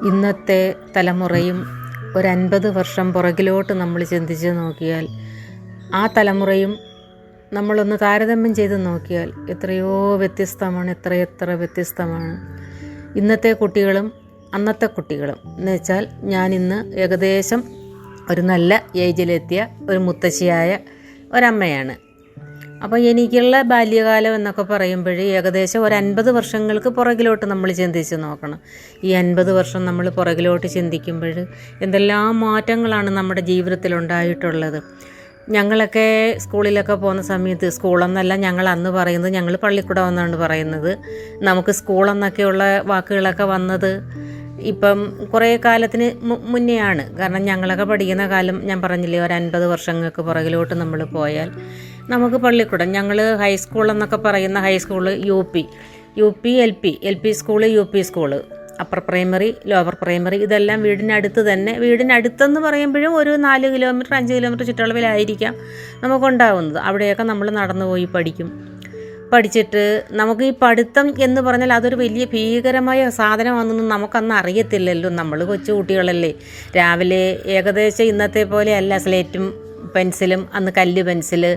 ഇന്നത്തെ തലമുറയും ഒരു 50 വർഷം പുറകിലോട്ട് നമ്മൾ ചിന്തിച്ച് നോക്കിയാൽ ആ തലമുറയും നമ്മളൊന്ന് താരതമ്യം ചെയ്ത് നോക്കിയാൽ എത്രയോ വ്യത്യസ്തമാണ്, എത്രയെത്ര വ്യത്യസ്തമാണ് ഇന്നത്തെ കുട്ടികളും അന്നത്തെ കുട്ടികളും. എന്ന് വെച്ചാൽ ഞാനിന്ന് ഏകദേശം ഒരു നല്ല ഏജിലെത്തിയ ഒരു മുത്തശ്ശിയായ ഒരമ്മയാണ്. അപ്പോൾ എനിക്കുള്ള ബാല്യകാലം എന്നൊക്കെ പറയുമ്പോൾ ഏകദേശം ഒരു 50 വർഷങ്ങൾക്ക് പുറകിലോട്ട് നമ്മൾ ചിന്തിച്ച് നോക്കണം. ഈ 50 വർഷം നമ്മൾ പുറകിലോട്ട് ചിന്തിക്കുമ്പോൾ എന്തെല്ലാം മാറ്റങ്ങളാണ് നമ്മുടെ ജീവിതത്തിലുണ്ടായിട്ടുള്ളത്. ഞങ്ങളൊക്കെ സ്കൂളിലൊക്കെ പോകുന്ന സമയത്ത്, സ്കൂളെന്നല്ല ഞങ്ങൾ അന്ന് പറയുന്നത്, ഞങ്ങൾ പള്ളിക്കൂടം എന്നാണ് പറയുന്നത്. നമുക്ക് സ്കൂളെന്നൊക്കെയുള്ള വാക്കുകളൊക്കെ വന്നത് ഇപ്പം കുറേ കാലത്തിന് മുന്നെയാണ്. കാരണം ഞങ്ങളൊക്കെ പഠിക്കുന്ന കാലം ഞാൻ പറഞ്ഞില്ലേ, ഒരു 50 വർഷങ്ങൾക്ക് പുറകിലോട്ട് നമ്മൾ പോയാൽ നമുക്ക് പള്ളിക്കൂടം, ഞങ്ങൾ ഹൈസ്കൂൾ എന്നൊക്കെ പറയുന്ന high school U P L P school, U P school, upper primary, lower primary, ഇതെല്ലാം വീടിനടുത്ത് തന്നെ. വീടിനടുത്തെന്ന് പറയുമ്പോഴും ഒരു 4 കിലോമീറ്റർ 5 കിലോമീറ്റർ ചുറ്റളവിലായിരിക്കാം നമുക്കുണ്ടാവുന്നത്. അവിടെയൊക്കെ നമ്മൾ നടന്നു പോയി പഠിച്ചിട്ട് നമുക്ക് ഈ പഠിത്തം എന്ന് പറഞ്ഞാൽ അതൊരു വലിയ ഭീകരമായ സാധനമാണെന്നൊന്നും നമുക്കന്ന് അറിയത്തില്ലല്ലോ. നമ്മൾ കൊച്ചു കുട്ടികളല്ലേ. രാവിലെ ഏകദേശം ഇന്നത്തെ പോലെ അല്ല സ്ലേറ്റും പെൻസിലും, അന്ന് കല്ല് പെൻസില്,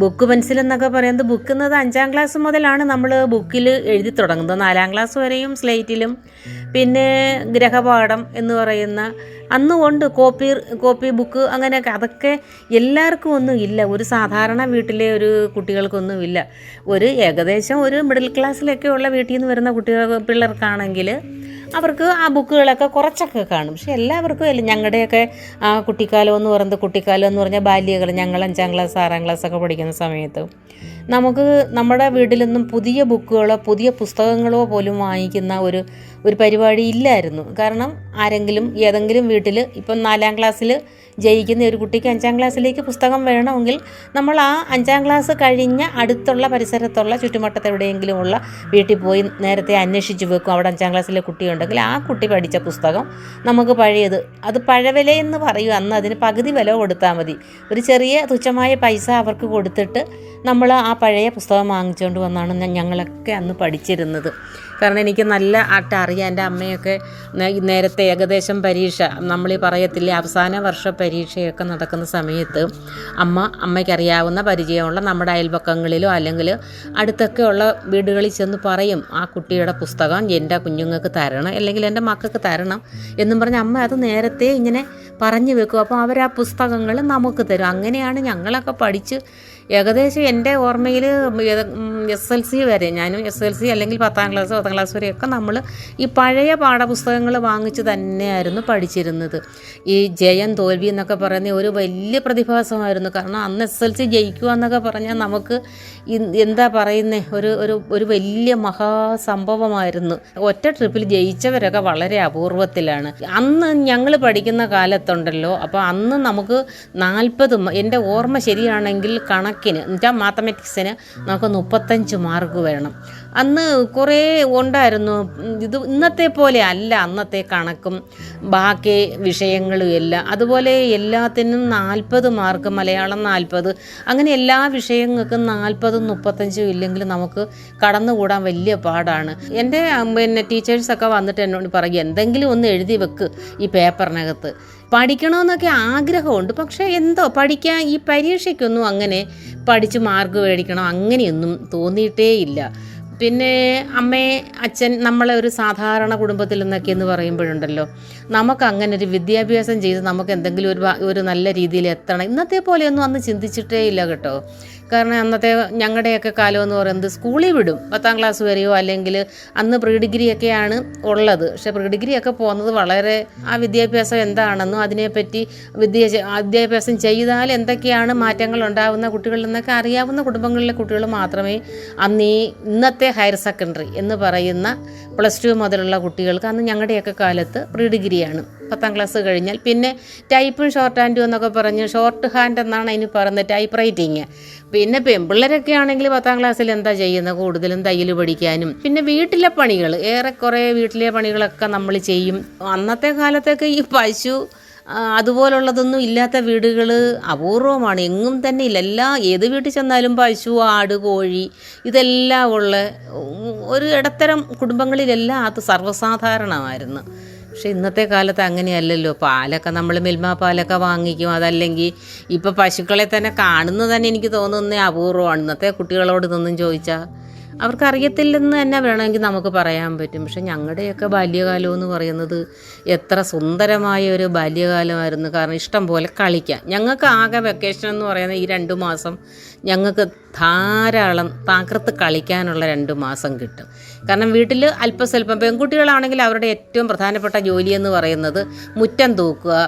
ബുക്ക് പെൻസിൽ എന്നൊക്കെ പറയുന്നത് ബുക്കുന്നത് 5ാം ക്ലാസ് മുതലാണ് നമ്മൾ ബുക്കിൽ എഴുതി തുടങ്ങുന്നത്. 4ാം ക്ലാസ് വരെയും സ്ലേറ്റിലും. പിന്നെ ഗ്രഹപാഠം എന്ന് പറയുന്ന അന്ന് കൊണ്ട് കോപ്പി ബുക്ക്, അങ്ങനെയൊക്കെ. അതൊക്കെ എല്ലാവർക്കും ഒന്നും ഇല്ല, ഒരു സാധാരണ വീട്ടിലെ ഒരു കുട്ടികൾക്കൊന്നും ഇല്ല. ഒരു ഏകദേശം ഒരു മിഡിൽ ക്ലാസ്സിലൊക്കെ ഉള്ള വീട്ടിൽ നിന്ന് വരുന്ന പിള്ളേർക്കാണെങ്കിൽ അവർക്ക് ആ ബുക്കുകളൊക്കെ കുറച്ചൊക്കെ കാണും. പക്ഷെ എല്ലാവർക്കും അല്ല. ഞങ്ങളുടെയൊക്കെ ആ കുട്ടിക്കാലം എന്ന് പറഞ്ഞാൽ ബാല്യകാലം, ഞങ്ങൾ 5ാം ക്ലാസ് 6ാം ക്ലാസ്സൊക്കെ പഠിക്കുന്ന സമയത്ത് നമുക്ക് നമ്മുടെ വീട്ടിലൊന്നും പുതിയ ബുക്കുകളോ പുതിയ പുസ്തകങ്ങളോ പോലും വാങ്ങിക്കുന്ന ഒരു പരിപാടി ഇല്ലായിരുന്നു. കാരണം ഏതെങ്കിലും വീട്ടിൽ ഇപ്പം 4ാം ക്ലാസ്സിൽ ജയിക്കുന്ന ഒരു കുട്ടിക്ക് 5ാം ക്ലാസ്സിലേക്ക് പുസ്തകം വേണമെങ്കിൽ നമ്മൾ ആ 5ാം ക്ലാസ് കഴിഞ്ഞ അടുത്തുള്ള പരിസരത്തുള്ള ചുറ്റുവട്ടത്തെവിടെയെങ്കിലുമുള്ള വീട്ടിൽ പോയി നേരത്തെ അന്വേഷിച്ച് വെക്കും. അവിടെ 5ാം ക്ലാസ്സിലെ കുട്ടിയുണ്ടെങ്കിൽ ആ കുട്ടി പഠിച്ച പുസ്തകം നമുക്ക് പഴയത്, അത് പഴവില എന്ന് പറയും. അന്ന് അതിന് പകുതി വില കൊടുത്താൽ മതി. ഒരു ചെറിയ തുച്ഛമായ പൈസ അവർക്ക് കൊടുത്തിട്ട് നമ്മൾ ആ പഴയ പുസ്തകം വാങ്ങിച്ചുകൊണ്ട് വന്നാണ് ഞങ്ങളൊക്കെ അന്ന് പഠിച്ചിരുന്നത്. കാരണം എനിക്ക് നല്ല അറിയാം. എൻ്റെ അമ്മയൊക്കെ നേരത്തെ ഏകദേശം പരീക്ഷ, നമ്മളീ പറയത്തില്ലേ അവസാന വർഷ പരീക്ഷയൊക്കെ നടക്കുന്ന സമയത്ത് അമ്മയ്ക്കറിയാവുന്ന പരിചയമുള്ള നമ്മുടെ അയൽപക്കങ്ങളിലോ അല്ലെങ്കിൽ അടുത്തൊക്കെ ഉള്ള വീടുകളിൽ ചെന്ന് പറയും, ആ കുട്ടിയുടെ പുസ്തകം എൻ്റെ കുഞ്ഞുങ്ങൾക്ക് തരണം, അല്ലെങ്കിൽ എൻ്റെ മക്കൾക്ക് തരണം എന്നും പറഞ്ഞ് അമ്മ അത് നേരത്തെ ഇങ്ങനെ പറഞ്ഞു വെക്കും. അപ്പോൾ അവർ ആ പുസ്തകങ്ങൾ നമുക്ക് തരും. അങ്ങനെയാണ് ഞങ്ങളൊക്കെ പഠിച്ച് ഏകദേശം എൻ്റെ ഓർമ്മയിൽ SLC വരെ, ഞാനും SLC അല്ലെങ്കിൽ 10ാം ക്ലാസ് വരെയൊക്കെ നമ്മൾ ഈ പഴയ പാഠപുസ്തകങ്ങൾ വാങ്ങിച്ച് തന്നെയായിരുന്നു പഠിച്ചിരുന്നത്. ഈ ജയം തോൽവി എന്നൊക്കെ പറയുന്ന ഒരു വലിയ പ്രതിഭാസമായിരുന്നു. കാരണം അന്ന് SLC ജയിക്കുക എന്നൊക്കെ പറഞ്ഞാൽ നമുക്ക് എന്താ പറയുന്നത്, ഒരു വലിയ മഹാസംഭവമായിരുന്നു. ഒറ്റ ട്രിപ്പിൽ ജയിച്ചവരൊക്കെ വളരെ അപൂർവത്തിലാണ്. അന്ന് ഞങ്ങൾ പഠിക്കുന്ന കാലത്തുണ്ടല്ലോ. അപ്പോൾ അന്ന് നമുക്ക് 40, എൻ്റെ ഓർമ്മ ശരിയാണെങ്കിൽ എന്നുവെച്ചാൽ മാത്തമാറ്റിക്സിന് നമുക്ക് 35 മാർക്ക് വേണം. അന്ന് കുറേ ഉണ്ടായിരുന്നു. ഇത് ഇന്നത്തെ പോലെ അല്ല. അന്നത്തെ കണക്കും ബാക്കി വിഷയങ്ങളും എല്ലാം അതുപോലെ എല്ലാത്തിനും 40 മാർക്ക്, മലയാളം 40, അങ്ങനെ എല്ലാ വിഷയങ്ങൾക്കും 40, 35 ഇല്ലെങ്കിൽ നമുക്ക് കടന്നുകൂടാൻ വലിയ പാടാണ്. എൻ്റെ ടീച്ചേഴ്സൊക്കെ വന്നിട്ട് എന്നോട് പറയും, എന്തെങ്കിലും ഒന്ന് എഴുതി വെക്ക് ഈ പേപ്പറിനകത്ത്. പഠിക്കണമെന്നൊക്കെ ആഗ്രഹമുണ്ട്, പക്ഷേ എന്തോ പഠിക്കാൻ ഈ പരീക്ഷയ്ക്കൊന്നും അങ്ങനെ പഠിച്ച് മാർക്ക് മേടിക്കണം അങ്ങനെയൊന്നും തോന്നിയിട്ടേ ഇല്ല. പിന്നെ അച്ഛൻ നമ്മളെ ഒരു സാധാരണ കുടുംബത്തിൽ നിന്നൊക്കെ എന്ന് പറയുമ്പോഴുണ്ടല്ലോ, നമുക്ക് അങ്ങനെ ഒരു വിദ്യാഭ്യാസം ചെയ്ത് നമുക്ക് എന്തെങ്കിലും ഒരു നല്ല രീതിയിൽ എത്തണം, ഇന്നത്തെ പോലെയൊന്നും അന്ന് ചിന്തിച്ചിട്ടേ ഇല്ല കേട്ടോ. കാരണം അന്നത്തെ ഞങ്ങളുടെയൊക്കെ കാലം എന്ന് പറയുന്നത് സ്കൂളിൽ വിടും 10ാം ക്ലാസ് വരെയോ, അല്ലെങ്കിൽ അന്ന് പ്രീ ഡിഗ്രിയൊക്കെയാണ് ഉള്ളത്. പക്ഷേ പ്രീ ഡിഗ്രിയൊക്കെ പോകുന്നത് വളരെ ആ വിദ്യാഭ്യാസം എന്താണെന്നും അതിനെപ്പറ്റി വിദ്യാഭ്യാസം ചെയ്താൽ എന്തൊക്കെയാണ് മാറ്റങ്ങൾ ഉണ്ടാകുന്ന കുട്ടികളിൽ നിന്നൊക്കെ അറിയാവുന്ന കുടുംബങ്ങളിലെ കുട്ടികൾ മാത്രമേ അന്ന് ഇന്നത്തെ ഹയർ സെക്കൻഡറി എന്ന് പറയുന്ന +2 മുതലുള്ള കുട്ടികൾക്ക് അന്ന് ഞങ്ങളുടെയൊക്കെ കാലത്ത് പ്രീ ഡിഗ്രിയാണ്. 10ാം ക്ലാസ് കഴിഞ്ഞാൽ പിന്നെ ടൈപ്പും ഷോർട്ട് ഹാൻഡും എന്നൊക്കെ പറഞ്ഞ്, ഷോർട്ട് ഹാൻഡ് എന്നാണ് അതിന് പറയുന്നത്, ടൈപ്പ് റൈറ്റിങ്. പിന്നെ പെൺപിള്ളേരൊക്കെ ആണെങ്കിൽ 10ാം ക്ലാസ്സിൽ എന്താ ചെയ്യുന്നത്, കൂടുതലും തയ്യൽ പഠിക്കാനും പിന്നെ വീട്ടിലെ പണികൾ, ഏറെക്കുറെ വീട്ടിലെ പണികളൊക്കെ നമ്മൾ ചെയ്യും. അന്നത്തെ കാലത്തൊക്കെ ഈ പശു അതുപോലുള്ളതൊന്നും ഇല്ലാത്ത വീടുകൾ അപൂർവമാണ്. എങ്ങും തന്നെ ഇല്ല. ഏത് വീട്ടിൽ ചെന്നാലും പശു, ആട്, കോഴി ഇതെല്ലാം ഉള്ള ഒരു ഇടത്തരം കുടുംബങ്ങളിലെല്ലാം അത് സർവ്വസാധാരണമായിരുന്നു. പക്ഷെ ഇന്നത്തെ കാലത്ത് അങ്ങനെയല്ലല്ലോ. പാലൊക്കെ നമ്മൾ മിൽമ പാലൊക്കെ വാങ്ങിക്കും. അതല്ലെങ്കിൽ ഇപ്പോൾ പശുക്കളെ തന്നെ കാണുന്നത് തന്നെ എനിക്ക് തോന്നുന്നത് അപൂർവമാണ്. ഇന്നത്തെ കുട്ടികളോട് ഇതൊന്നും ചോദിച്ചാൽ അവർക്കറിയത്തില്ലെന്ന് തന്നെ വേണമെങ്കിൽ നമുക്ക് പറയാൻ പറ്റും. പക്ഷെ ഞങ്ങളുടെയൊക്കെ ബാല്യകാലം എന്ന് പറയുന്നത് എത്ര സുന്ദരമായ ഒരു ബാല്യകാലമായിരുന്നു. കാരണം ഇഷ്ടം പോലെ കളിക്കാം. ഞങ്ങൾക്ക് ആകെ വെക്കേഷൻ എന്ന് പറയുന്നത് ഈ 2 മാസം ഞങ്ങൾക്ക് ധാരാളം തകർത്ത് കളിക്കാനുള്ള 2 മാസം കിട്ടും. കാരണം വീട്ടിൽ അല്പസ്വല്പം പെൺകുട്ടികളാണെങ്കിൽ അവരുടെ ഏറ്റവും പ്രധാനപ്പെട്ട ജോലി എന്ന് പറയുന്നത് മുറ്റം തൂക്കുക.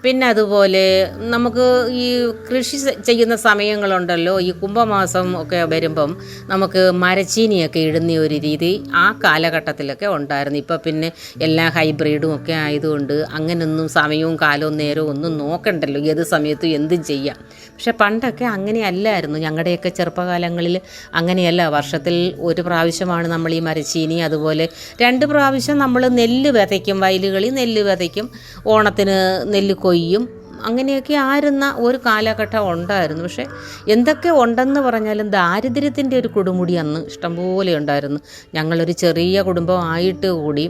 പിന്നെ അതുപോലെ നമുക്ക് ഈ കൃഷി ചെയ്യുന്ന സമയങ്ങളുണ്ടല്ലോ, ഈ കുംഭമാസം ഒക്കെ വരുമ്പം നമുക്ക് മരച്ചീനിയൊക്കെ ഇടുന്ന ഒരു രീതി ആ കാലഘട്ടത്തിലൊക്കെ ഉണ്ടായിരുന്നു. ഇപ്പം പിന്നെ എല്ലാ ഹൈബ്രിഡും ഒക്കെ ആയതുകൊണ്ട് അങ്ങനെയൊന്നും സമയവും കാലവും നേരവും ഒന്നും നോക്കണ്ടല്ലോ, ഏത് സമയത്തും എന്തും ചെയ്യാം. പക്ഷെ പണ്ടൊക്കെ അങ്ങനെയല്ലായിരുന്നു. ഞങ്ങളുടെയൊക്കെ ചെറുപ്പകാലങ്ങളിൽ അങ്ങനെയല്ല. വർഷത്തിൽ ഒരു പ്രാവശ്യമാണ് നമ്മൾ ഈ മരച്ചീനി, അതുപോലെ 2 പ്രാവശ്യം നമ്മൾ നെല്ല് വിതയ്ക്കും. വയലുകളിൽ നെല്ല് വിതയ്ക്കും, ഓണത്തിന് നെല്ല് കൊയ്യും. അങ്ങനെയൊക്കെ ആയിരുന്ന ഒരു കാലഘട്ടം ഉണ്ടായിരുന്നു. പക്ഷേ എന്തൊക്കെ ഉണ്ടെന്ന് പറഞ്ഞാലും ദാരിദ്ര്യത്തിൻ്റെ ഒരു കൊടുമുടി അന്ന് ഇഷ്ടംപോലെ ഉണ്ടായിരുന്നു. ഞങ്ങളൊരു ചെറിയ കുടുംബം ആയിട്ട് കൂടി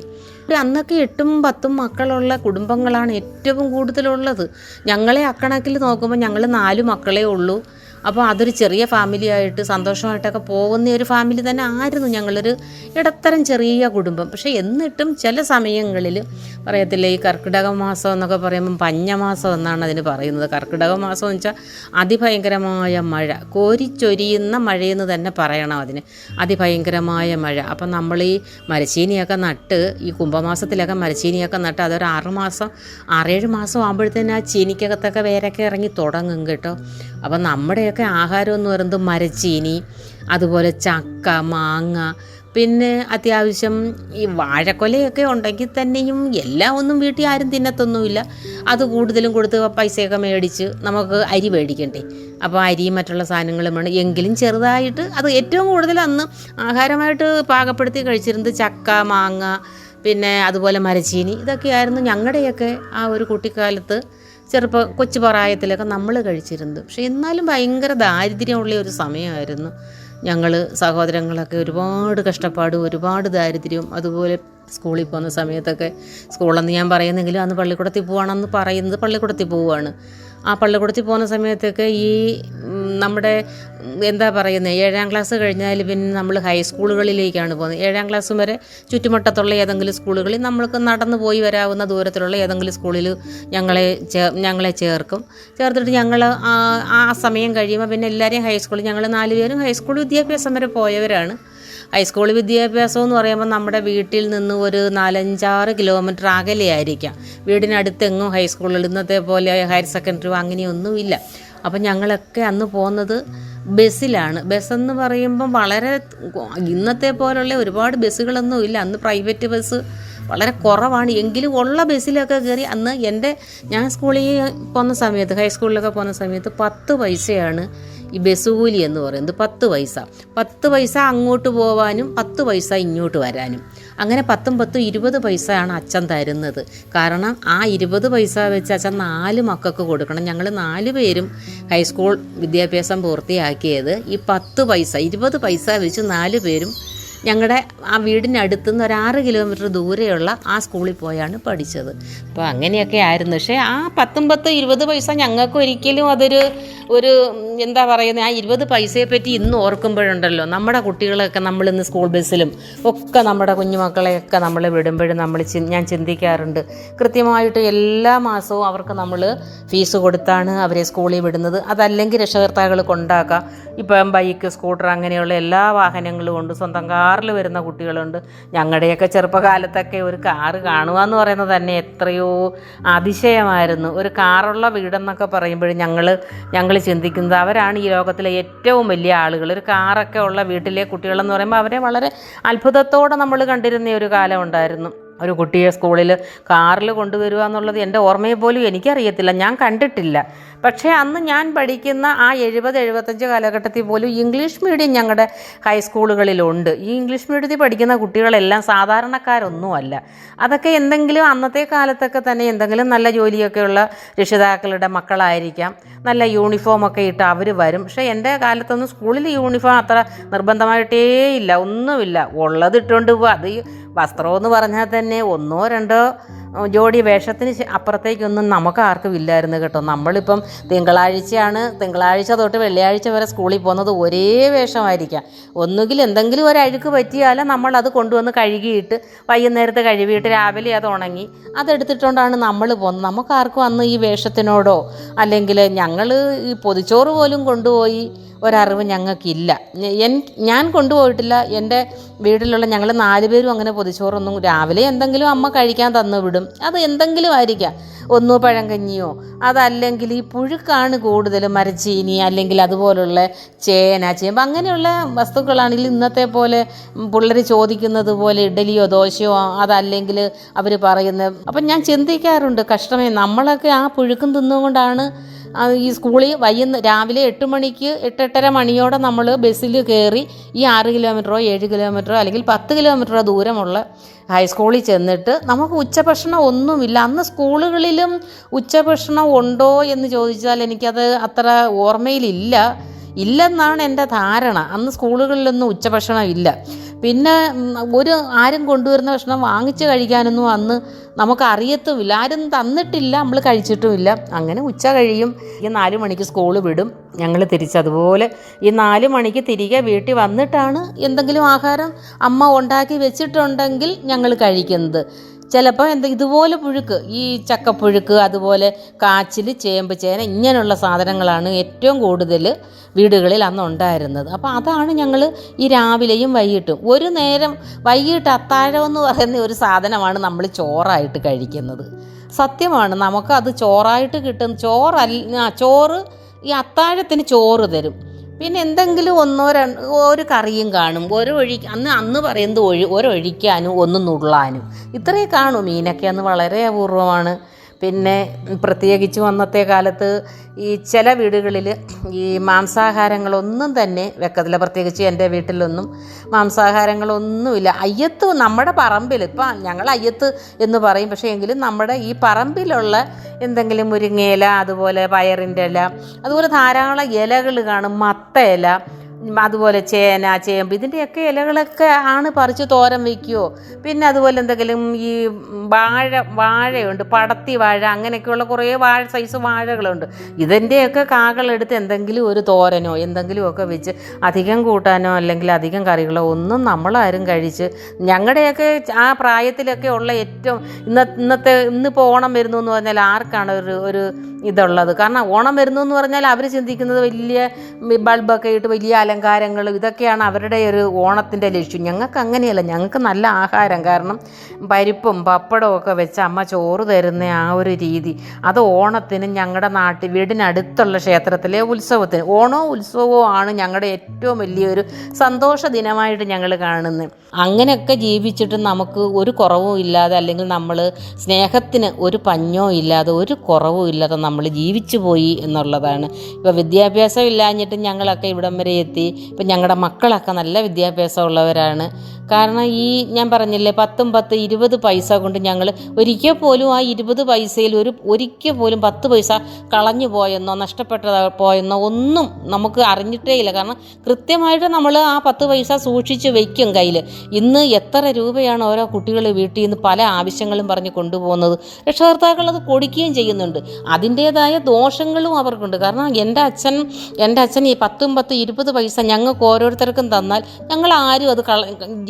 അന്നൊക്കെ 8ഉം 10ഉം മക്കളുള്ള കുടുംബങ്ങളാണ് ഏറ്റവും കൂടുതലുള്ളത്. ഞങ്ങളെ അക്കണക്കിൽ നോക്കുമ്പോൾ ഞങ്ങൾ 4 മക്കളേ ഉള്ളൂ. അപ്പോൾ അതൊരു ചെറിയ ഫാമിലി ആയിട്ട് സന്തോഷമായിട്ടൊക്കെ പോകുന്ന ഒരു ഫാമിലി തന്നെ ആയിരുന്നു. ഞങ്ങളൊരു ഇടത്തരം ചെറിയ കുടുംബം. പക്ഷേ എന്നിട്ടും ചില സമയങ്ങളിൽ പറയത്തില്ല, ഈ കർക്കിടക മാസം എന്നൊക്കെ പറയുമ്പം പഞ്ഞമാസം എന്നാണ് അതിന് പറയുന്നത്. കർക്കിടക മാസം എന്ന് വെച്ചാൽ അതിഭയങ്കരമായ മഴ, കോരിച്ചൊരിയുന്ന മഴയെന്ന് തന്നെ പറയണം അതിന്. അതിഭയങ്കരമായ മഴ. അപ്പം നമ്മൾ ഈ മരച്ചീനിയൊക്കെ നട്ട്, ഈ കുംഭമാസത്തിലൊക്കെ മരച്ചീനിയൊക്കെ നട്ട് അതൊരു 6-7 മാസം ആകുമ്പോഴത്തേന് ആ ചീനിക്കകത്തൊക്കെ വേരൊക്കെ ഇറങ്ങി തുടങ്ങും കേട്ടോ. അപ്പം നമ്മുടെയൊക്കെ ആഹാരം എന്ന് പറയുന്നത് മരച്ചീനി, അതുപോലെ ചക്ക, മാങ്ങ, പിന്നെ അത്യാവശ്യം ഈ വാഴക്കൊലയൊക്കെ ഉണ്ടെങ്കിൽ തന്നെയും എല്ലാം ഒന്നും വീട്ടിൽ ആരും തിന്നത്തൊന്നുമില്ല. അത് കൂടുതലും കൊടുത്ത് പൈസയൊക്കെ മേടിച്ച് നമുക്ക് അരി മേടിക്കണ്ടേ. അപ്പോൾ അരിയും മറ്റുള്ള സാധനങ്ങളും വേണം. എങ്കിലും ചെറുതായിട്ട് അത് ഏറ്റവും കൂടുതൽ അന്ന് ആഹാരമായിട്ട് പാകപ്പെടുത്തി കഴിച്ചിരുന്നത് ചക്ക, മാങ്ങ, പിന്നെ അതുപോലെ മരച്ചീനി. ഇതൊക്കെയായിരുന്നു ഞങ്ങളുടെയൊക്കെ ആ ഒരു കുട്ടിക്കാലത്ത് കൊച്ചു പ്രായത്തിലൊക്കെ നമ്മൾ കഴിച്ചിരുന്നത്. പക്ഷേ എന്നാലും ഭയങ്കര ദാരിദ്ര്യമുള്ള ഒരു സമയമായിരുന്നു. ഞങ്ങൾ സഹോദരങ്ങളൊക്കെ ഒരുപാട് കഷ്ടപ്പാട്, ഒരുപാട് ദാരിദ്ര്യം. അതുപോലെ സ്കൂളിൽ പോകുന്ന സമയത്തൊക്കെ, സ്കൂളെന്ന് ഞാൻ പറയുന്നെങ്കിലും അന്ന് പള്ളിക്കൂടത്തിൽ പോവുകയാണെന്ന് പറയുന്നത് പള്ളിക്കൂടത്തിൽ പോവുകയാണ്. ആ പള്ളിക്കൂടത്തിൽ പോകുന്ന സമയത്തൊക്കെ ഈ നമ്മുടെ എന്താ പറയുന്നത്, 7ാം ക്ലാസ് കഴിഞ്ഞാൽ പിന്നെ നമ്മൾ ഹൈസ്കൂളുകളിലേക്കാണ് പോകുന്നത്. 7ാം ക്ലാസ് വരെ ചുറ്റുമട്ടത്തുള്ള ഏതെങ്കിലും സ്കൂളുകളിൽ നമ്മൾക്ക് നടന്നു പോയി വരാവുന്ന ദൂരത്തിലുള്ള ഏതെങ്കിലും സ്കൂളിൽ ഞങ്ങളെ ചേർത്തിട്ട് ഞങ്ങൾ ആ സമയം കഴിയുമ്പോൾ പിന്നെ എല്ലാവരെയും ഹൈസ്കൂളിൽ, ഞങ്ങൾ 4 പേരും ഹൈസ്കൂൾ വിദ്യാഭ്യാസം വരെ പോയവരാണ്. ഹൈസ്കൂൾ വിദ്യാഭ്യാസം എന്ന് പറയുമ്പോൾ നമ്മുടെ വീട്ടിൽ നിന്ന് ഒരു 4-5-6 കിലോമീറ്റർ അകലെയായിരിക്കാം. വീടിനടുത്തെങ്ങും ഹൈസ്കൂളിൽ ഇന്നത്തെ പോലെ ഹയർ സെക്കൻഡറി അങ്ങനെയൊന്നുമില്ല. അപ്പം ഞങ്ങളൊക്കെ അന്ന് പോകുന്നത് ബസ്സിലാണ്. ബസ്സെന്ന് പറയുമ്പം വളരെ ഇന്നത്തെ പോലുള്ള ഒരുപാട് ബസ്സുകളൊന്നും ഇല്ല. അന്ന് പ്രൈവറ്റ് ബസ് വളരെ കുറവാണ്. എങ്കിലും ഉള്ള ബസ്സിലൊക്കെ കയറി അന്ന് ഞാൻ സ്കൂളിൽ പോകുന്ന സമയത്ത്, ഹൈസ്കൂളിലൊക്കെ പോകുന്ന സമയത്ത് 10 പൈസയാണ് ഈ ബസ് കൂലി എന്ന് പറയുന്നത്. 10 പൈസ അങ്ങോട്ട് പോവാനും 10 പൈസ ഇങ്ങോട്ട് വരാനും. അങ്ങനെ 10 20 പൈസയാണ് അച്ഛൻ തരുന്നത്. കാരണം ആ 20 പൈസ വെച്ച് അച്ഛൻ 4 മക്കൾക്ക് കൊടുക്കണം. ഞങ്ങൾ 4 പേരും ഹൈസ്കൂൾ വിദ്യാഭ്യാസം പൂർത്തിയാക്കിയത് ഈ 10 പൈസ 20 പൈസ വെച്ച് 4 പേരും ഞങ്ങളുടെ ആ വീടിനടുത്തുനിന്ന് ഒരു 6 കിലോമീറ്റർ ദൂരെയുള്ള ആ സ്കൂളിൽ പോയാണ് പഠിച്ചത്. അപ്പോൾ അങ്ങനെയൊക്കെ ആയിരുന്നു. പക്ഷേ ആ 10 20 പൈസ ഞങ്ങൾക്ക് ഒരിക്കലും അതൊരു എന്താ പറയുന്നത്, ആ 20 പൈസയെപ്പറ്റി ഇന്ന് ഓർക്കുമ്പോഴുണ്ടല്ലോ, നമ്മുടെ കുട്ടികളൊക്കെ നമ്മളിന്ന് സ്കൂൾ ബസ്സിലും ഒക്കെ നമ്മുടെ കുഞ്ഞുമക്കളെയൊക്കെ നമ്മൾ വിടുമ്പോഴും ഞാൻ ചിന്തിക്കാറുണ്ട്. കൃത്യമായിട്ട് എല്ലാ മാസവും അവർക്ക് നമ്മൾ ഫീസ് കൊടുത്താണ് അവരെ സ്കൂളിൽ വിടുന്നത്. അതല്ലെങ്കിൽ രക്ഷകർത്താക്കൾ കൊണ്ടാക്കാം. ഇപ്പം ബൈക്ക്, സ്കൂട്ടർ അങ്ങനെയുള്ള എല്ലാ വാഹനങ്ങളും കൊണ്ട് സ്വന്തം കാറിൽ വരുന്ന കുട്ടികളുണ്ട്. ഞങ്ങളുടെയൊക്കെ ചെറുപ്പകാലത്തൊക്കെ ഒരു കാറ് കാണുക എന്ന് പറയുന്നത് തന്നെ എത്രയോ അതിശയമായിരുന്നു. ഒരു കാറുള്ള വീടെന്നൊക്കെ പറയുമ്പോഴും ഞങ്ങൾ ചിന്തിക്കുന്നത് അവരാണ് ഈ ലോകത്തിലെ ഏറ്റവും വലിയ ആളുകൾ. ഒരു കാറൊക്കെ ഉള്ള വീട്ടിലെ കുട്ടികളെന്ന് പറയുമ്പോൾ അവരെ വളരെ അത്ഭുതത്തോടെ നമ്മൾ കണ്ടിരുന്ന ഒരു കാലം ഉണ്ടായിരുന്നു. ഒരു കുട്ടിയെ സ്കൂളിൽ കാറിൽ കൊണ്ടുവരിക എന്നുള്ളത് എൻ്റെ ഓർമ്മയെ പോലും എനിക്കറിയത്തില്ല, ഞാൻ കണ്ടിട്ടില്ല. പക്ഷേ അന്ന് ഞാൻ പഠിക്കുന്ന ആ 70-75 കാലഘട്ടത്തിൽ പോലും ഇംഗ്ലീഷ് മീഡിയം ഞങ്ങളുടെ ഹൈസ്കൂളുകളിലുണ്ട്. ഈ ഇംഗ്ലീഷ് മീഡിയത്തിൽ പഠിക്കുന്ന കുട്ടികളെല്ലാം സാധാരണക്കാരൊന്നുമല്ല. അതൊക്കെ എന്തെങ്കിലും അന്നത്തെ കാലത്തൊക്കെ തന്നെ എന്തെങ്കിലും നല്ല ജോലിയൊക്കെയുള്ള രക്ഷിതാക്കളുടെ മക്കളായിരിക്കാം. നല്ല യൂണിഫോമൊക്കെ ഇട്ട് അവർ വരും. പക്ഷേ എൻ്റെ കാലത്തൊന്നും സ്കൂളിൽ യൂണിഫോം അത്ര നിർബന്ധമായിട്ടേ ഇല്ല, ഒന്നുമില്ല. ഉള്ളത് ഇട്ടുകൊണ്ട് പോവുക. അത് വസ്ത്രമെന്ന് പറഞ്ഞാൽ തന്നെ 1-2 ജോഡി വേഷത്തിന് അപ്പുറത്തേക്കൊന്നും നമുക്ക് ആർക്കും ഇല്ലായിരുന്നു കേട്ടോ. നമ്മളിപ്പം തിങ്കളാഴ്ച തൊട്ട് വെള്ളിയാഴ്ച വരെ സ്കൂളിൽ പോകുന്നത് ഒരേ വേഷമായിരിക്കാം. ഒന്നുകിൽ എന്തെങ്കിലും ഒരു അഴുക്ക് പറ്റിയാൽ നമ്മളത് കൊണ്ടുവന്ന് കഴുകിയിട്ട് വൈകുന്നേരത്തെ കഴുകിയിട്ട് രാവിലെ അത് ഉണങ്ങി അതെടുത്തിട്ടുകൊണ്ടാണ് നമ്മൾ പോകുന്നത്. നമുക്കാർക്കും അന്ന് ഈ വേഷത്തിനോടോ അല്ലെങ്കിൽ ഞങ്ങൾ ഈ പൊതിച്ചോറ് പോലും കൊണ്ടുപോയി ഒരറിവ് ഞങ്ങൾക്കില്ല. ഞാൻ കൊണ്ടുപോയിട്ടില്ല. എൻ്റെ വീട്ടിലുള്ള ഞങ്ങൾ 4 പേരും അങ്ങനെ പൊതിച്ചോറൊന്നും രാവിലെ എന്തെങ്കിലും അമ്മ കഴിക്കാൻ തന്നു വിടും. അത് എന്തെങ്കിലും ആയിരിക്കാം, ഒന്നു പഴങ്കഞ്ഞിയോ അതല്ലെങ്കിൽ ഈ പുഴുക്കാണ് കൂടുതൽ, മരച്ചീനി അല്ലെങ്കിൽ അതുപോലുള്ള ചേമ്പ് അങ്ങനെയുള്ള വസ്തുക്കളാണെങ്കിൽ ഇന്നത്തെ പോലെ പിള്ളേർ ചോദിക്കുന്നത് പോലെ ഇഡലിയോ ദോശയോ അതല്ലെങ്കിൽ അവർ പറയുന്നത്. അപ്പം ഞാൻ ചിന്തിക്കാറുണ്ട്, കഷ്ടമേ നമ്മളൊക്കെ ആ പുഴുക്കും തിന്നുകൊണ്ടാണ് ഈ സ്കൂളിൽ രാവിലെ 8 മണിക്ക് 8-8:30 മണിയോടെ നമ്മൾ ബസ്സിൽ കയറി ഈ 6 കിലോമീറ്ററോ 7 കിലോമീറ്ററോ അല്ലെങ്കിൽ 10 കിലോമീറ്ററോ ദൂരമുള്ള ഹൈസ്കൂളിൽ ചെന്നിട്ട് നമുക്ക് ഉച്ചഭക്ഷണം ഒന്നുമില്ല. അന്ന് സ്കൂളുകളിലും ഉച്ചഭക്ഷണം ഉണ്ടോ എന്ന് ചോദിച്ചാൽ എനിക്കത് അത്ര ഇല്ലെന്നാണ് എൻ്റെ ധാരണ. അന്ന് സ്കൂളുകളിലൊന്നും ഉച്ചഭക്ഷണം ഇല്ല. പിന്നെ ആരും കൊണ്ടുവരുന്ന ഭക്ഷണം വാങ്ങിച്ച് കഴിക്കാനൊന്നും അന്ന് നമുക്ക് അറിയത്തുമില്ല, ആരും തന്നിട്ടില്ല, നമ്മൾ കഴിച്ചിട്ടുമില്ല. അങ്ങനെ ഉച്ച കഴിയും, ഈ 4 മണിക്ക് സ്കൂൾ വിടും. ഞങ്ങൾ തിരിച്ചതുപോലെ ഈ 4 മണിക്ക് തിരികെ വീട്ടിൽ വന്നിട്ടാണ് എന്തെങ്കിലും ആഹാരം അമ്മ ഉണ്ടാക്കി വെച്ചിട്ടുണ്ടെങ്കിൽ ഞങ്ങൾ കഴിക്കുന്നത്. ചിലപ്പോൾ ഇതുപോലെ പുഴുക്ക്, ഈ ചക്കപ്പുഴുക്ക്, അതുപോലെ കാച്ചിൽ, ചേമ്പ്, ചേന ഇങ്ങനെയുള്ള സാധനങ്ങളാണ് ഏറ്റവും കൂടുതൽ വീടുകളിൽ അന്ന് ഉണ്ടായിരുന്നത്. അപ്പോൾ അതാണ് ഞങ്ങൾ ഈ രാവിലെയും വൈകിട്ടും. ഒരു നേരം വൈകിട്ട് അത്താഴം എന്ന് പറയുന്ന ഒരു സാധനമാണ് നമ്മൾ ചോറായിട്ട് കഴിക്കുന്നത്. സത്യമാണ്, നമുക്കത് ചോറായിട്ട് കിട്ടും. ചോറ് ഈ അത്താഴത്തിന് ചോറ് തരും. പിന്നെ എന്തെങ്കിലും ഒരു കറിയും കാണും, അന്ന് പറയുന്നത് ഒരൊഴിക്കാനും ഒന്ന് നുള്ളാനും ഇത്രയേ കാണൂ. മീനൊക്കെ അന്ന് വളരെ അപൂർവമാണ്. പിന്നെ പ്രത്യേകിച്ച് അന്നത്തെ കാലത്ത് ഈ ചില വീടുകളിൽ ഈ മാംസാഹാരങ്ങളൊന്നും തന്നെ വെക്കത്തില്ല. പ്രത്യേകിച്ച് എൻ്റെ വീട്ടിലൊന്നും മാംസാഹാരങ്ങളൊന്നുമില്ല. അയ്യത്ത് നമ്മുടെ പറമ്പിൽ, ഇപ്പം ഞങ്ങൾ അയ്യത്ത് എന്ന് പറയും, പക്ഷേ എങ്കിലും നമ്മുടെ ഈ പറമ്പിലുള്ള എന്തെങ്കിലും മുരിങ്ങയില, അതുപോലെ പയറിൻ്റെ ഇല, അതുപോലെ ധാരാളം ഇലകൾ കാണും, മത്ത ഇല, അതുപോലെ ചേന, ചേമ്പ്, ഇതിൻ്റെയൊക്കെ ഇലകളൊക്കെ ആണ് പറിച്ച് തോരൻ വയ്ക്കുകയോ. പിന്നെ അതുപോലെ എന്തെങ്കിലും ഈ വാഴയുണ്ട്, പടത്തി വാഴ, അങ്ങനെയൊക്കെയുള്ള കുറേ സൈസ് വാഴകളുണ്ട്. ഇതിൻ്റെയൊക്കെ കാകളെടുത്ത് എന്തെങ്കിലും ഒരു തോരനോ എന്തെങ്കിലുമൊക്കെ വെച്ച് അധികം കൂട്ടാനോ അല്ലെങ്കിൽ അധികം കറികളോ ഒന്നും നമ്മളാരും കഴിച്ച് ഞങ്ങളുടെയൊക്കെ ആ പ്രായത്തിലൊക്കെ ഉള്ള ഏറ്റവും ഇന്നിപ്പോൾ ഓണം വരുന്നു എന്ന് പറഞ്ഞാൽ ആർക്കാണ് ഒരു ഇതുള്ളത്? കാരണം ഓണം വരുന്നു എന്ന് പറഞ്ഞാൽ അവർ ചിന്തിക്കുന്നത് വലിയ ബൾബൊക്കെ ഇട്ട് വലിയ അലങ്കാരങ്ങളും ഇതൊക്കെയാണ് അവരുടെ ഒരു ഓണത്തിൻ്റെ ലക്ഷ്യം. ഞങ്ങൾക്ക് അങ്ങനെയല്ല, ഞങ്ങൾക്ക് നല്ല ആഹാരം. കാരണം പരിപ്പും പപ്പടവും ഒക്കെ വെച്ച് അമ്മ ചോറ് തരുന്ന ആ ഒരു രീതി, അത് ഓണത്തിന് ഞങ്ങളുടെ വീടിനടുത്തുള്ള ക്ഷേത്രത്തിലെ ഉത്സവത്തിന്, ഉത്സവവും ആണ് ഞങ്ങളുടെ ഏറ്റവും വലിയൊരു സന്തോഷ ദിനമായിട്ട് ഞങ്ങൾ കാണുന്നത്. അങ്ങനെയൊക്കെ ജീവിച്ചിട്ട് നമുക്ക് ഒരു കുറവും ഇല്ലാതെ, അല്ലെങ്കിൽ നമ്മൾ സ്നേഹത്തിന് ഒരു പഞ്ഞോ ഇല്ലാതെ, ഒരു കുറവും ഇല്ലാതെ നമ്മൾ ജീവിച്ചു പോയി എന്നുള്ളതാണ്. ഇപ്പോൾ വിദ്യാഭ്യാസം ഇല്ലാഞ്ഞിട്ട് ഞങ്ങളൊക്കെ ഇവിടം വരെ എത്തി. ഇപ്പം ഞങ്ങളുടെ മക്കളൊക്കെ നല്ല വിദ്യാഭ്യാസമുള്ളവരാണ്. കാരണം ഞാൻ പറഞ്ഞില്ലേ 10 20 പൈസ കൊണ്ട് ഞങ്ങൾ ഒരിക്കൽ പോലും ആ 20 പൈസയിൽ ഒരിക്കൽ പോലും 10 പൈസ കളഞ്ഞു പോയെന്നോ പോയെന്നോ ഒന്നും നമുക്ക് അറിഞ്ഞിട്ടേ ഇല്ല. കാരണം കൃത്യമായിട്ട് നമ്മൾ ആ 10 പൈസ സൂക്ഷിച്ച് വയ്ക്കും കയ്യിൽ. ഇന്ന് എത്ര രൂപയാണ് ഓരോ കുട്ടികൾ വീട്ടിൽ നിന്ന് പല ആവശ്യങ്ങളും പറഞ്ഞ് കൊണ്ടുപോകുന്നത്. രക്ഷകർത്താക്കൾ അത് കൊടുക്കുകയും ചെയ്യുന്നുണ്ട്. അതിൻ്റേതായ ദോഷങ്ങളും അവർക്കുണ്ട്. കാരണം എൻ്റെ അച്ഛൻ ഈ 10 20 പൈസ ഞങ്ങൾക്ക് ഓരോരുത്തർക്കും തന്നാൽ ഞങ്ങൾ ആരും അത്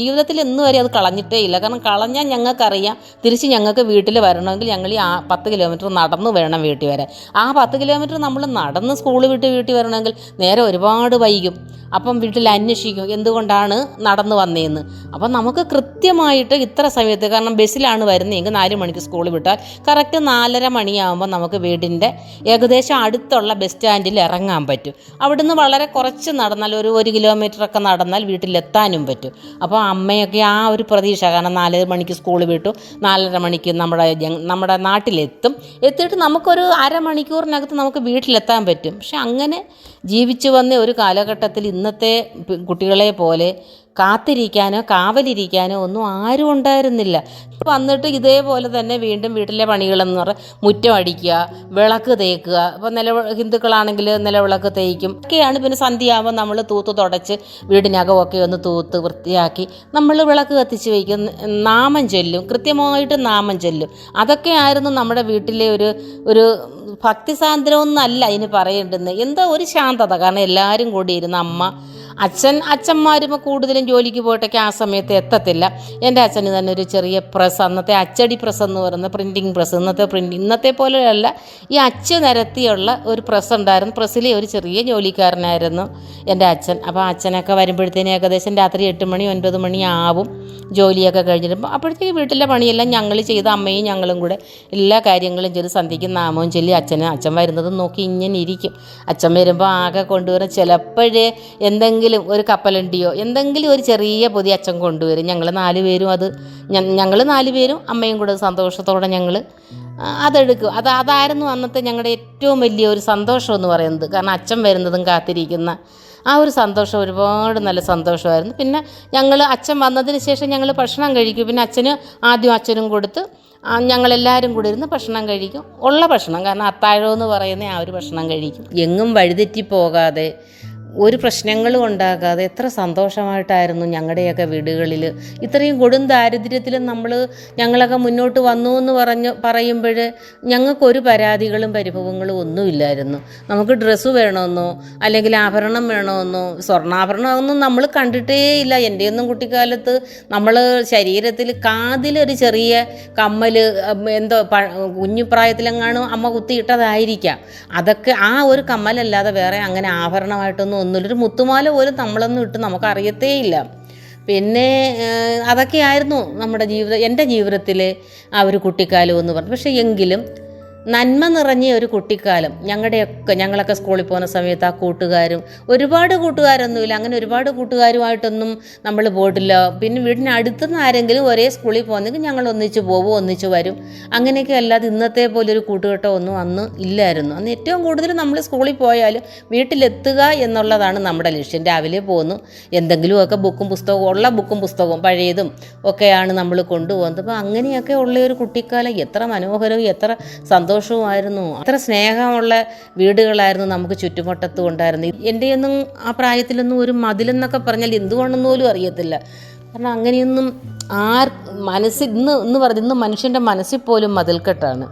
ജീവിതത്തിൽ ഇന്ന് വരെ അത് കളഞ്ഞിട്ടേ ഇല്ല. കാരണം കളഞ്ഞാൽ ഞങ്ങൾക്കറിയാം തിരിച്ച് ഞങ്ങൾക്ക് വീട്ടിൽ വരണമെങ്കിൽ ഞങ്ങൾ ഈ 10 കിലോമീറ്റർ നടന്ന് വേണം വീട്ടിൽ വരാൻ. ആ 10 കിലോമീറ്റർ നമ്മൾ നടന്ന് സ്കൂൾ വിട്ട് വീട്ടിൽ വരണമെങ്കിൽ നേരെ ഒരുപാട് വൈകും. അപ്പം വീട്ടിൽ അന്വേഷിക്കും എന്തുകൊണ്ടാണ് നടന്ന് വന്നതെന്ന്. അപ്പം നമുക്ക് കൃത്യമായിട്ട് ഇത്ര സമയത്ത്, കാരണം ബസ്സിലാണ് വരുന്നതെങ്കിൽ 4 മണിക്ക് സ്കൂൾ വിട്ടാൽ കറക്റ്റ് 4:30 മണിയാകുമ്പോൾ നമുക്ക് വീടിൻ്റെ ഏകദേശം അടുത്തുള്ള ബസ് സ്റ്റാൻഡിൽ ഇറങ്ങാൻ പറ്റും. അവിടുന്ന് വളരെ കുറച്ച് നടന്നാൽ 1 കിലോമീറ്ററൊക്കെ നടന്നാൽ വീട്ടിലെത്താനും പറ്റും. അപ്പോൾ അമ്മയൊക്കെ ആ ഒരു പ്രതീക്ഷ, കാരണം 4 മണിക്ക് സ്കൂൾ വിട്ടു 4:30 മണിക്ക് നമ്മുടെ എത്തിയിട്ട് നമുക്കൊരു അരമണിക്കൂറിനകത്ത് നമുക്ക് വീട്ടിലെത്താൻ പറ്റും. പക്ഷെ അങ്ങനെ ജീവിച്ചു വന്ന ഒരു കാലഘട്ടത്തിൽ ഇന്നത്തെ കുട്ടികളെ പോലെ കാത്തിരിക്കാനോ കാവലിരിക്കാനോ ഒന്നും ആരും ഉണ്ടായിരുന്നില്ല. വന്നിട്ട് ഇതേപോലെ തന്നെ വീണ്ടും വീട്ടിലെ പണികളെന്ന് പറഞ്ഞാൽ മുറ്റം അടിക്കുക, വിളക്ക് തേക്കുക. ഇപ്പോൾ ഹിന്ദുക്കളാണെങ്കിൽ നിലവിളക്ക് തേക്കും ഒക്കെയാണ്. പിന്നെ സന്ധ്യയാകുമ്പോൾ നമ്മൾ തൂത്ത് തുടച്ച് വീടിനകമൊക്കെ ഒന്ന് തൂത്ത് വൃത്തിയാക്കി നമ്മൾ വിളക്ക് കത്തിച്ച് വയ്ക്കും, നാമം ചൊല്ലും, കൃത്യമായിട്ട് നാമം ചൊല്ലും. അതൊക്കെയായിരുന്നു നമ്മുടെ വീട്ടിലെ ഒരു ഭക്തിസാന്ദ്രമൊന്നല്ല അതിന് പറയേണ്ടുന്നത്, എന്തോ ഒരു ശാന്തത. കാരണം എല്ലാവരും കൂടി ഇരുന്ന് അച്ഛന്മാരും കൂടുതലും ജോലിക്ക് പോയിട്ടൊക്കെ ആ സമയത്ത് എത്തത്തില്ല. എൻ്റെ അച്ഛന് തന്നെ ഒരു ചെറിയ പ്രസ്, അന്നത്തെ അച്ചടി പ്രസ് എന്ന് പറയുന്ന പ്രിൻറ്റിങ് പ്രസ്, ഇന്നത്തെ പോലെയല്ല, ഈ അച്ച് നിരത്തിയുള്ള ഒരു പ്രസ് ഉണ്ടായിരുന്നു. പ്രസ്സിലെ ഒരു ചെറിയ ജോലിക്കാരനായിരുന്നു എൻ്റെ അച്ഛൻ. അപ്പോൾ അച്ഛനൊക്കെ വരുമ്പോഴത്തേനും ഏകദേശം രാത്രി 8 മണി 9 മണി ആവും ജോലിയൊക്കെ കഴിഞ്ഞിട്ട്. അപ്പോഴത്തേക്ക് വീട്ടിലെ പണിയെല്ലാം ഞങ്ങൾ ചെയ്ത് അമ്മയും ഞങ്ങളും കൂടെ എല്ലാ കാര്യങ്ങളും ചെയ്ത് സന്ധ്യയ്ക്ക് നാമവും ചൊല്ലി അച്ഛൻ വരുന്നതും നോക്കി ഇങ്ങനെ ഇരിക്കും. അച്ഛൻ വരുമ്പോൾ ആകെ കൊണ്ടുവരും. ചിലപ്പോഴേ എന്തെങ്കിലും ഒരു കപ്പലണ്ടിയോ എന്തെങ്കിലും ഒരു ചെറിയ പൊതി അച്ഛൻ കൊണ്ടുവരും. ഞങ്ങൾ 4 പേരും അമ്മയും കൂടെ സന്തോഷത്തോടെ ഞങ്ങൾ അതെടുക്കും. അതായിരുന്നു അന്നത്തെ ഞങ്ങളുടെ ഏറ്റവും വലിയ ഒരു സന്തോഷം എന്ന് പറയുന്നത്. കാരണം അച്ഛൻ വരുന്നതും കാത്തിരിക്കുന്ന ആ ഒരു സന്തോഷം ഒരുപാട് നല്ല സന്തോഷമായിരുന്നു. പിന്നെ അച്ഛൻ വന്നതിന് ശേഷം ഞങ്ങൾ ഭക്ഷണം കഴിക്കും. പിന്നെ അച്ഛനും കൊടുത്ത് ഞങ്ങളെല്ലാവരും കൂടി ഇരുന്ന് ഭക്ഷണം കഴിക്കും. ഉള്ള ഭക്ഷണം, കാരണം അത്താഴം എന്ന് പറയുന്ന ആ ഒരു ഭക്ഷണം കഴിക്കും. എങ്ങും വഴിതെറ്റി പോകാതെ ഒരു പ്രശ്നങ്ങളും ഉണ്ടാകാതെ എത്ര സന്തോഷമായിട്ടായിരുന്നു ഞങ്ങളുടെയൊക്കെ വീടുകളിൽ. ഇത്രയും കൊടും ദാരിദ്ര്യത്തിലും ഞങ്ങളൊക്കെ മുന്നോട്ട് വന്നു എന്ന് പറയുമ്പോൾ ഞങ്ങൾക്കൊരു പരാതികളും പരിഭവങ്ങളും ഒന്നുമില്ലായിരുന്നു. നമുക്ക് ഡ്രസ്സ് വേണമെന്നോ അല്ലെങ്കിൽ ആഭരണം വേണമെന്നോ സ്വർണ്ണാഭരണമൊന്നും നമ്മൾ കണ്ടിട്ടേ ഇല്ല. എൻ്റെയൊന്നും കുട്ടിക്കാലത്ത് നമ്മൾ ശരീരത്തിൽ കാതിലൊരു ചെറിയ കമ്മൽ എന്തോ കുഞ്ഞുപ്രായത്തിലെങ്ങാനും അമ്മ കുത്തിയിട്ടതായിരിക്കാം. അതൊക്കെ ആ ഒരു കമ്മലല്ലാതെ വേറെ അങ്ങനെ ആഭരണമായിട്ടൊന്നും ഒന്നുമില്ല. ഒരു മുത്തുമാല പോലും നമ്മളൊന്നും ഇട്ട് നമുക്കറിയത്തേ ഇല്ല. പിന്നെ അതൊക്കെയായിരുന്നു എൻ്റെ ജീവിതത്തിലെ ആ ഒരു കുട്ടിക്കാലം എന്ന് പറഞ്ഞു. പക്ഷേ എങ്കിലും നന്മ നിറഞ്ഞ ഒരു കുട്ടിക്കാലം. ഞങ്ങളൊക്കെ സ്കൂളിൽ പോകുന്ന സമയത്ത് ആ കൂട്ടുകാരും, ഒരുപാട് കൂട്ടുകാരൊന്നുമില്ല, അങ്ങനെ ഒരുപാട് കൂട്ടുകാരുമായിട്ടൊന്നും നമ്മൾ പോയിട്ടില്ല. പിന്നെ വീടിന് അടുത്തുനിന്ന് ആരെങ്കിലും ഒരേ സ്കൂളിൽ പോകുന്നെങ്കിൽ ഞങ്ങൾ ഒന്നിച്ച് പോകും, ഒന്നിച്ച് വരും. അങ്ങനെയൊക്കെ അല്ലാതെ ഇന്നത്തെ പോലെ ഒരു കൂട്ടുകെട്ടോ ഒന്നും അന്ന് ഇല്ലായിരുന്നു. അന്ന് ഏറ്റവും കൂടുതൽ നമ്മൾ സ്കൂളിൽ പോയാലും വീട്ടിലെത്തുക എന്നുള്ളതാണ് നമ്മുടെ ലക്ഷ്യം. രാവിലെ പോകുന്നു, എന്തെങ്കിലുമൊക്കെ ബുക്കും പുസ്തകവും പഴയതും ഒക്കെയാണ് നമ്മൾ കൊണ്ടുപോകുന്നത്. അപ്പോൾ അങ്ങനെയൊക്കെ ഉള്ളൊരു കുട്ടിക്കാലം എത്ര മനോഹരവും എത്ര സന്തോഷവുമായിരുന്നു. അത്ര സ്നേഹമുള്ള വീടുകളായിരുന്നു നമുക്ക് ചുറ്റുവട്ടത്തും ഉണ്ടായിരുന്നു. എൻ്റെയൊന്നും ആ പ്രായത്തിലൊന്നും ഒരു മതിലെന്നൊക്കെ പറഞ്ഞാൽ എന്തുവാണെന്ന് പോലും അറിയത്തില്ല. കാരണം അങ്ങനെയൊന്നും ഇന്ന് മനുഷ്യൻ്റെ മനസ്സിൽ പോലും മതിൽക്കെട്ടാണ്.